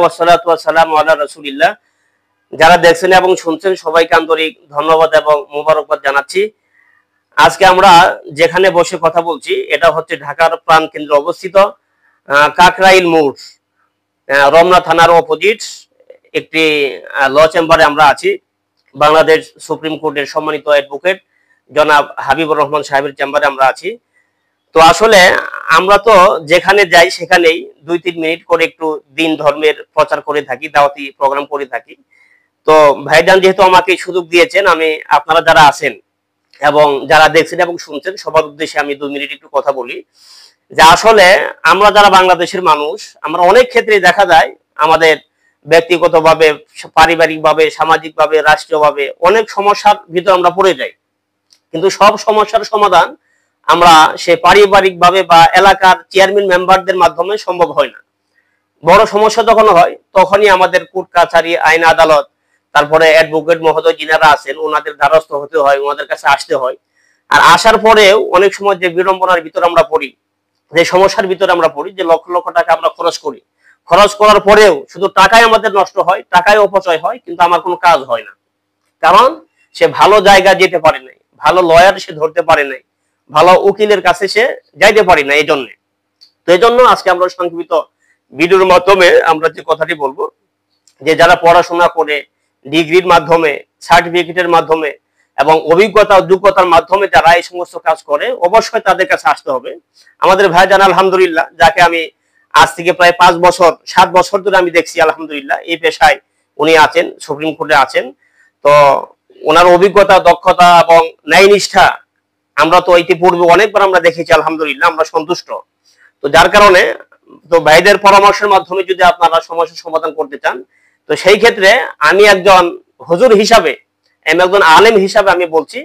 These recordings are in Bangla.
ওয়াসসালাতু ওয়াসসালামু আলা রাসূলিল্লাহ। যারা দেখছেন এবং শুনছেন সবাইকে আন্তরিক ধন্যবাদ এবং মোবারকবাদ জানাচ্ছি। আজকে আমরা যেখানে বসে কথা বলছি এটা হচ্ছে ঢাকার প্রাণকেন্দ্রে অবস্থিত কাকরাইল মোড়, রমনা থানার অপোজিট একটি ল চেম্বারে আমরা আছি। বাংলাদেশ সুপ্রিম কোর্টের সম্মানিত অ্যাডভোকেট জনাব হাবিবুর রহমান সাহেবের চেম্বারে আমরা আছি। তো আসলে আমরা তো যেখানে যাই সেখানেই 2-3 মিনিট করে একটু দিন ধর্মের প্রচার করে থাকি, দাওয়াতি প্রোগ্রাম করে থাকি। তো ভাইজান যেহেতু আমাকে সুযোগ দিয়েছেন, আমি আপনারা যারা আছেন এবং যারা দেখছেন এবং শুনছেন সবার উদ্দেশ্যে আমি 2 মিনিট একটু কথা বলি যে আসলে আমরা যারা বাংলাদেশের মানুষ, আমরা অনেক ক্ষেত্রে দেখা যায় আমাদের ব্যক্তিগতভাবে, পারিবারিকভাবে, সামাজিকভাবে, রাষ্ট্রীয়ভাবে অনেক সমস্যার ভিতর আমরা পড়ে যাই, কিন্তু সব সমস্যার সমাধান আমরা সে পারিবারিকভাবে বা এলাকার চেয়ারম্যান মেম্বারদের মাধ্যমে সম্ভব হয় না। বড় সমস্যা যখন হয় তখনই আমাদের কোর্ট কাছারি, আইন আদালত, তারপরে অ্যাডভোকেট মহোদয় যিনারা আছেন ওনাদের দ্বারস্থ হতে হয়, ওনাদের কাছে আসতে হয়। আর আসার পরেও অনেক সময় যে বিড়ম্বনার ভিতর আমরা পড়ি, যে সমস্যার ভিতরে আমরা পড়ি, যে লক্ষ লক্ষ টাকা আমরা খরচ করি, খরচ করার পরেও শুধু টাকাই আমাদের নষ্ট হয়, টাকায় অপচয় হয়, কিন্তু আমার কোনো কাজ হয় না। কারণ সে ভালো জায়গায় যেতে পারে নাই, ভালো লয়ার সে ধরতে পারে নাই, ভালো উকিলের কাছে সে যাইতে পারি না। এই জন্য তো এই জন্য আজকে আমরা সংক্ষিপ্ত ভিডিওর মাধ্যমে আমরা যে কথাটি বলবো যে যারা পড়াশোনা করে ডিগ্রির মাধ্যমে, সার্টিফিকেটের মাধ্যমে এবং অভিজ্ঞতা যোগ্যতার মাধ্যমে যারা এই সমস্ত কাজ করে অবশ্যই তাদের কাছে আসতে হবে। আমাদের ভাইজান আলহামদুলিল্লাহ, যাকে আমি আজ থেকে প্রায় 5-7 বছর ধরে আমি দেখছি আলহামদুলিল্লাহ এই পেশায় উনি আছেন, সুপ্রিম কোর্টে আছেন। তো ওনার অভিজ্ঞতা, দক্ষতা এবং ন্যায় নিষ্ঠা আমরা তো ইতিপূর্বে অনেকবার আমরা দেখেছি, আলহামদুলিল্লাহ আমরা সন্তুষ্ট। তো যার কারণে তো ভাইদের পরামর্শের মাধ্যমে যদি আপনারা সমস্যার সমাধান করতে চান, তো সেই ক্ষেত্রে আমি একজন হুজুর হিসাবে, আমি একজন আলেম হিসাবে আমি বলছি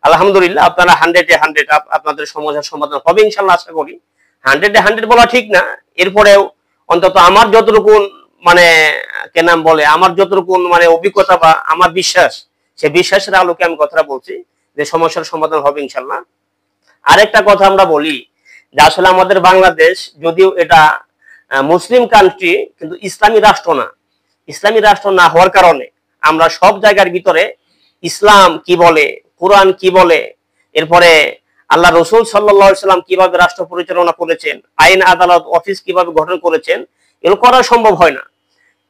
আলহামদুলিল্লাহ আপনারা 100-100 আপনাদের সমস্যার সমাধান হবে ইনশাআল্লাহ। আশা করি 100-100 বলা ঠিক না, এরপরেও অন্তত আমার যতটুকু মানে কে নাম বলে আমার যতটুকু মানে অভিজ্ঞতা বা আমার বিশ্বাস, সে বিশ্বাসের আলোকে আমি কথাটা বলছি যে সমস্যার সমাধান হবে ইনশাআল্লাহ। আরেকটা কথা আমরা বলি যে আসলে আমাদের বাংলাদেশ যদিও এটা মুসলিম কান্ট্রি, কিন্তু ইসলামী রাষ্ট্র না। ইসলামী রাষ্ট্র না হওয়ার কারণে আমরা সব জায়গার ভিতরে ইসলাম কি বলে, কোরআন কি বলে, এরপরে আল্লাহ রসুল সাল্লাল্লাহু আলাইহি সাল্লাম কিভাবে রাষ্ট্র পরিচালনা করেছেন, আইন আদালত অফিস কিভাবে গঠন করেছেন, এগুলো করা সম্ভব হয় না।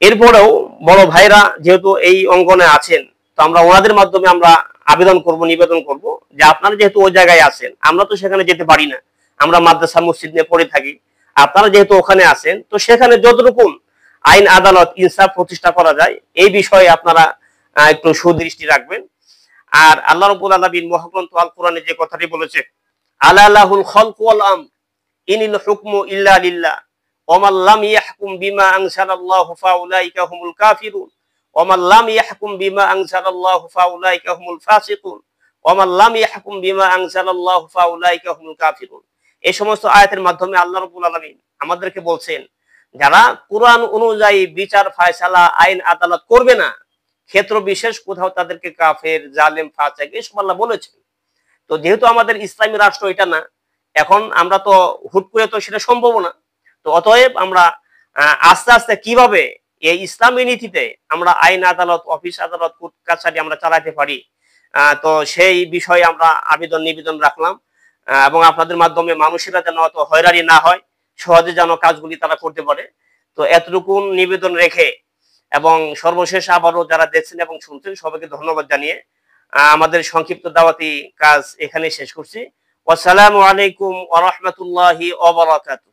এরপরেও বড় ভাইরা যেহেতু এই অঙ্গনে আছেন, তো আমরা ওনাদের মাধ্যমে আমরা আবেদন করব, নিবেদন করব যে আপনারা যেহেতু ওই জায়গায় আছেন, আমরা তো সেখানে যেতে পারি না, আমরা মাদ্রাসা মসজিদ নিয়ে পড়ে থাকি, আপনারা যেহেতু ওখানে আছেন তো সেখানে যতটুকু আইন আদালত ইনসাফ প্রতিষ্ঠা করা যায় এই বিষয়ে আপনারা একটু সুদৃষ্টি রাখবেন। আর আল্লাহ রাব্বুল আলামিন মহাগ্রন্থ আল কোরআনে যে কথাটি বলেছে, আলা লাহুল খালকু ওয়াল আমর ইনিল হুকমু ইল্লা লিল্লাহ ওয়া মান লাম ইয়াহকুম বিমা আনজালাল্লাহু ফাউলাইকা হুমুল কাফিরুন ওয়া মান লাম ইয়াহকুম বিমা আনজালাল্লাহু ফাউলাইকা হুমুল ফাসিকুন ওয়া মান লাম ইয়াহকুম বিমা আনজালাল্লাহু ফাউলাইকা হুমুল কাফিরুন। এই সমস্ত আয়াতের মাধ্যমে আল্লাহ রাব্বুল আলামিন আমাদেরকে বলছেন যারা কোরআন অনুযায়ী বিচার ফায়সালা, আইন আদালত করবে না, ক্ষেত্র বিশেষ কোথাও তাদেরকে কাফের, জালেম, ফাসিক এসব আল্লাহ বলেছেন। তো যেহেতু আমাদের ইসলামী রাষ্ট্র এটা না, এখন আমরা তো হুট করে তো সেটা সম্ভব না। তো অতএব আমরা আস্তে আস্তে কিভাবে এই ইসলামী নীতিতে আমরা আইন আদালত, অফিস আদালত, কোর্ট কাছারি আমরা চালাতে পারি, তো সেই বিষয়ে আমরা আবেদন নিবেদন রাখলাম এবং আপনাদের মাধ্যমে মানুষেরা যেন অত হয়রানি না হয়, সহজে যেন কাজগুলি তারা করতে পারে। তো এতটুকু নিবেদন রেখে এবং সর্বশেষ আবারও যারা দেখছেন এবং শুনছেন সবাইকে ধন্যবাদ জানিয়ে আমাদের সংক্ষিপ্ত দাওয়াতি কাজ এখানে শেষ করছি। আসসালামু আলাইকুম ওয়া রাহমাতুল্লাহি ওয়া বারাকাতুহু।